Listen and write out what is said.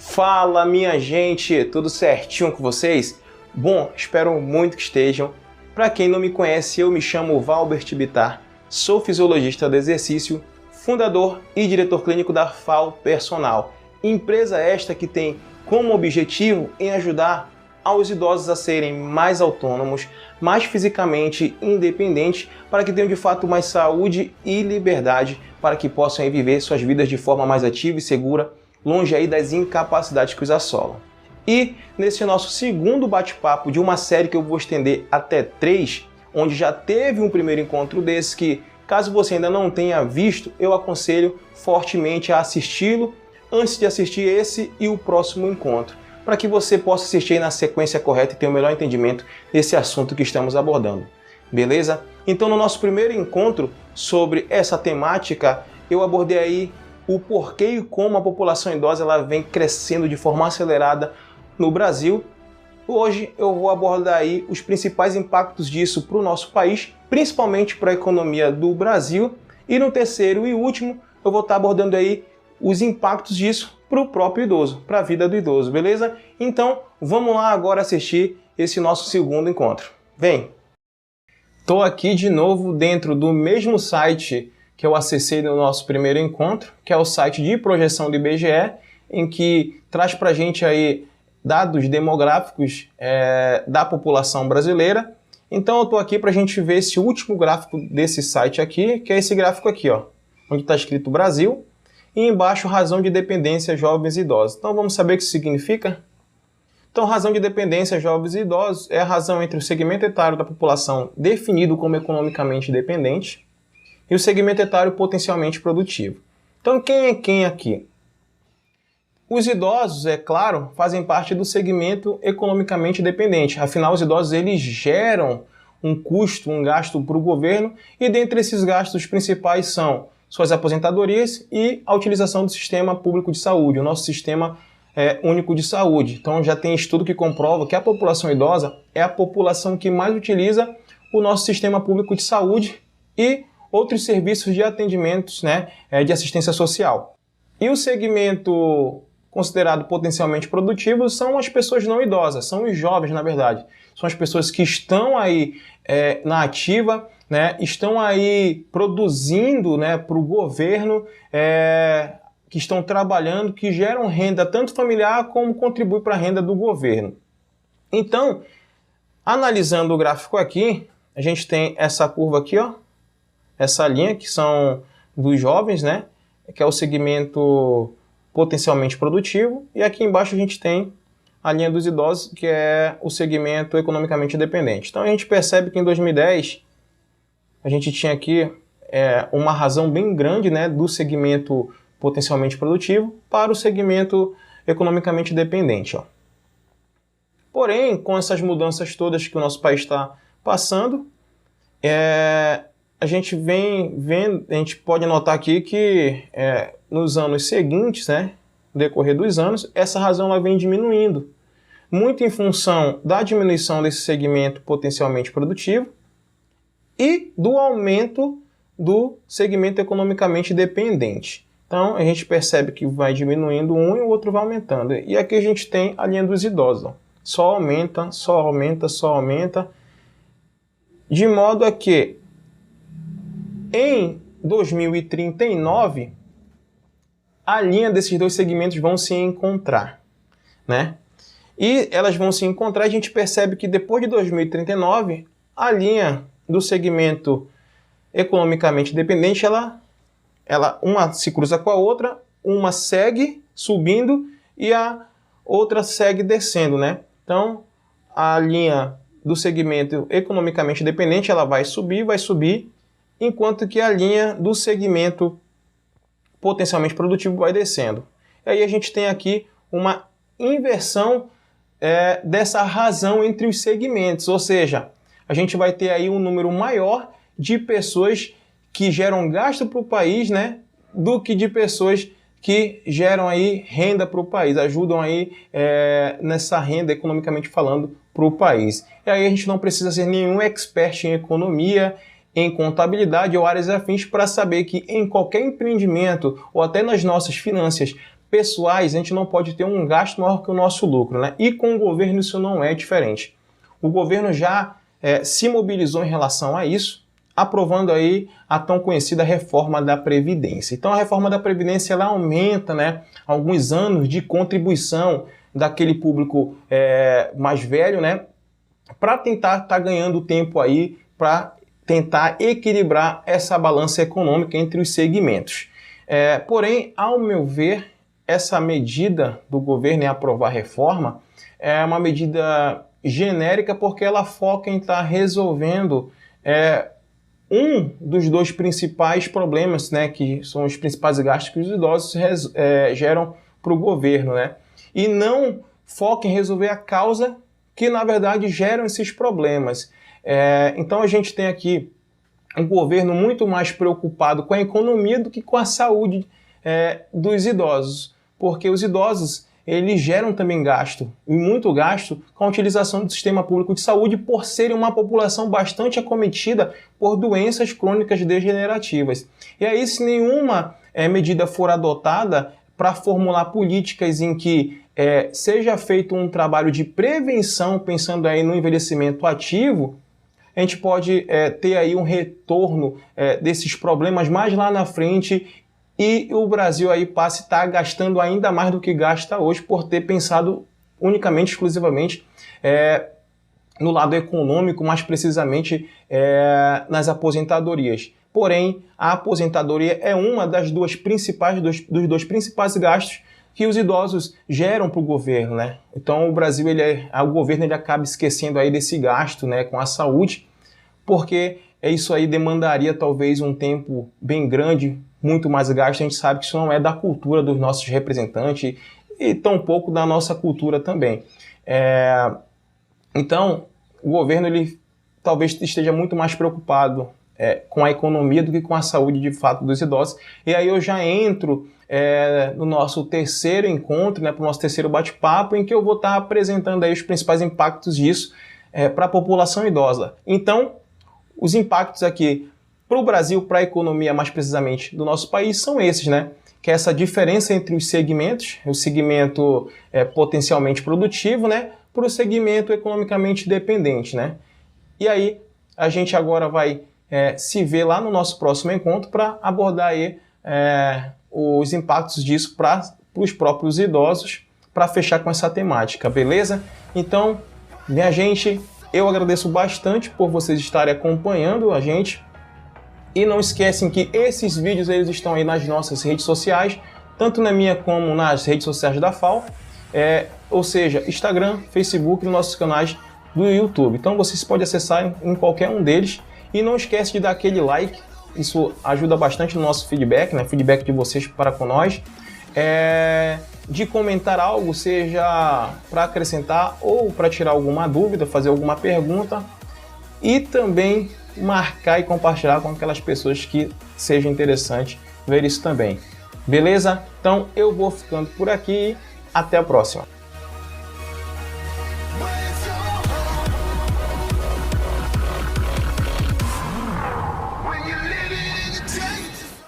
Fala, minha gente, tudo certinho com vocês? Bom, espero muito que estejam. Para quem não me conhece, eu me chamo Valbert Bittar, sou fisiologista do exercício, fundador e diretor clínico da FAO Personal, empresa esta que tem como objetivo em ajudar aos idosos a serem mais autônomos, mais fisicamente independentes, para que tenham de fato mais saúde e liberdade, para que possam viver suas vidas de forma mais ativa e segura, longe aí das incapacidades que os assolam. E nesse nosso segundo bate-papo de uma série que eu vou estender até 3, onde já teve um primeiro encontro desse que, caso você ainda não tenha visto, eu aconselho fortemente a assisti-lo antes de assistir esse e o próximo encontro, para que você possa assistir na sequência correta e ter o melhor entendimento desse assunto que estamos abordando. Beleza? Então, no nosso primeiro encontro sobre essa temática, eu abordei aí o porquê e como a população idosa ela vem crescendo de forma acelerada no Brasil. Hoje eu vou abordar aí os principais impactos disso para o nosso país, principalmente para a economia do Brasil. E no terceiro e último, eu vou estar abordando aí os impactos disso para o próprio idoso, para a vida do idoso, beleza? Então, vamos lá agora assistir esse nosso segundo encontro. Vem! Estou aqui de novo dentro do mesmo site que eu acessei no nosso primeiro encontro, que é o site de projeção do IBGE, em que traz para a gente aí dados demográficos da população brasileira. Então eu estou aqui para a gente ver esse último gráfico desse site aqui, que é esse gráfico aqui, ó, onde está escrito Brasil, e embaixo razão de dependência jovens e idosos. Então vamos saber o que isso significa? Então, razão de dependência jovens e idosos é a razão entre o segmento etário da população definido como economicamente dependente e o segmento etário potencialmente produtivo. Então, quem é quem aqui? Os idosos, é claro, fazem parte do segmento economicamente dependente. Afinal, os idosos eles geram um custo, um gasto para o governo, e dentre esses gastos principais são suas aposentadorias e a utilização do sistema público de saúde, o nosso sistema único de saúde. Então, já tem estudo que comprova que a população idosa é a população que mais utiliza o nosso sistema público de saúde e outros serviços de atendimentos, de assistência social. E o segmento considerado potencialmente produtivo são as pessoas não idosas, são os jovens, na verdade. São as pessoas que estão aí na ativa, estão aí produzindo para o governo, que estão trabalhando, que geram renda tanto familiar como contribuem para a renda do governo. Então, analisando o gráfico aqui, a gente tem essa curva aqui, ó, essa linha que são dos jovens, que é o segmento potencialmente produtivo, e aqui embaixo a gente tem a linha dos idosos, que é o segmento economicamente dependente. Então a gente percebe que em 2010 a gente tinha aqui uma razão bem grande do segmento potencialmente produtivo para o segmento economicamente dependente. Ó. Porém, com essas mudanças todas que o nosso país está passando, a gente vem vendo, a gente pode notar aqui que nos anos seguintes, no decorrer dos anos, essa razão ela vem diminuindo, muito em função da diminuição desse segmento potencialmente produtivo e do aumento do segmento economicamente dependente. Então, a gente percebe que vai diminuindo um e o outro vai aumentando. E aqui a gente tem a linha dos idosos. Ó. Só aumenta, só aumenta, só aumenta. De modo a que, em 2039, a linha desses dois segmentos vão se encontrar. E elas vão se encontrar, a gente percebe que depois de 2039, a linha do segmento economicamente dependente, uma se cruza com a outra, uma segue subindo e a outra segue descendo, Então, a linha do segmento economicamente dependente, ela vai subir, enquanto que a linha do segmento potencialmente produtivo vai descendo. E aí a gente tem aqui uma inversão dessa razão entre os segmentos, ou seja, a gente vai ter aí um número maior de pessoas que geram gasto para o país, do que de pessoas que geram aí renda para o país, ajudam aí nessa renda, economicamente falando, para o país. E aí a gente não precisa ser nenhum expert em economia, em contabilidade ou áreas afins para saber que em qualquer empreendimento ou até nas nossas finanças pessoais, a gente não pode ter um gasto maior que o nosso lucro, né? E com o governo isso não é diferente. O governo já se mobilizou em relação a isso, aprovando aí a tão conhecida reforma da Previdência. Então a reforma da Previdência ela aumenta, né, alguns anos de contribuição daquele público mais velho, né, para tentar estar ganhando tempo aí, para tentar equilibrar essa balança econômica entre os segmentos. Porém, ao meu ver, essa medida do governo em aprovar a reforma é uma medida genérica porque ela foca em estar resolvendo um dos dois principais problemas, né, que são os principais gastos que os idosos geram para o governo, né, e não foca em resolver a causa que, na verdade, geram esses problemas. Então, a gente tem aqui um governo muito mais preocupado com a economia do que com a saúde dos idosos, porque os idosos eles geram também gasto, e muito gasto, com a utilização do sistema público de saúde por serem uma população bastante acometida por doenças crônicas degenerativas. E aí, se nenhuma medida for adotada para formular políticas em que seja feito um trabalho de prevenção, pensando aí no envelhecimento ativo, a gente pode ter aí um retorno desses problemas mais lá na frente e o Brasil aí passe a estar gastando ainda mais do que gasta hoje por ter pensado unicamente, exclusivamente no lado econômico, mais precisamente nas aposentadorias. Porém, a aposentadoria é uma das dos dois principais gastos que os idosos geram para o governo, né? Então o Brasil, o governo ele acaba esquecendo aí desse gasto, né, com a saúde, porque isso aí demandaria talvez um tempo bem grande, muito mais gasto. A gente sabe que isso não é da cultura dos nossos representantes e tampouco da nossa cultura também. Então, o governo ele talvez esteja muito mais preocupado com a economia do que com a saúde de fato dos idosos. E aí eu já entro no nosso terceiro encontro, né, para o nosso terceiro bate-papo, em que eu vou estar apresentando aí os principais impactos disso para a população idosa. Então, os impactos aqui para o Brasil, para a economia mais precisamente do nosso país, são esses, né? Que é essa diferença entre os segmentos, o segmento potencialmente produtivo, né, para o segmento economicamente dependente, né? E aí a gente agora vai se ver lá no nosso próximo encontro para abordar aí os impactos disso para os próprios idosos, para fechar com essa temática, beleza? Então, minha gente, eu agradeço bastante por vocês estarem acompanhando a gente. E não esquecem que esses vídeos eles estão aí nas nossas redes sociais, tanto na minha como nas redes sociais da FAO, ou seja, Instagram, Facebook e nos nossos canais do YouTube. Então vocês podem acessar em qualquer um deles. E não esquece de dar aquele like, isso ajuda bastante no nosso feedback, né? Feedback de vocês para com nós. De comentar algo, seja para acrescentar ou para tirar alguma dúvida, fazer alguma pergunta. E também marcar e compartilhar com aquelas pessoas que seja interessante ver isso também. Beleza? Então eu vou ficando por aqui e até a próxima.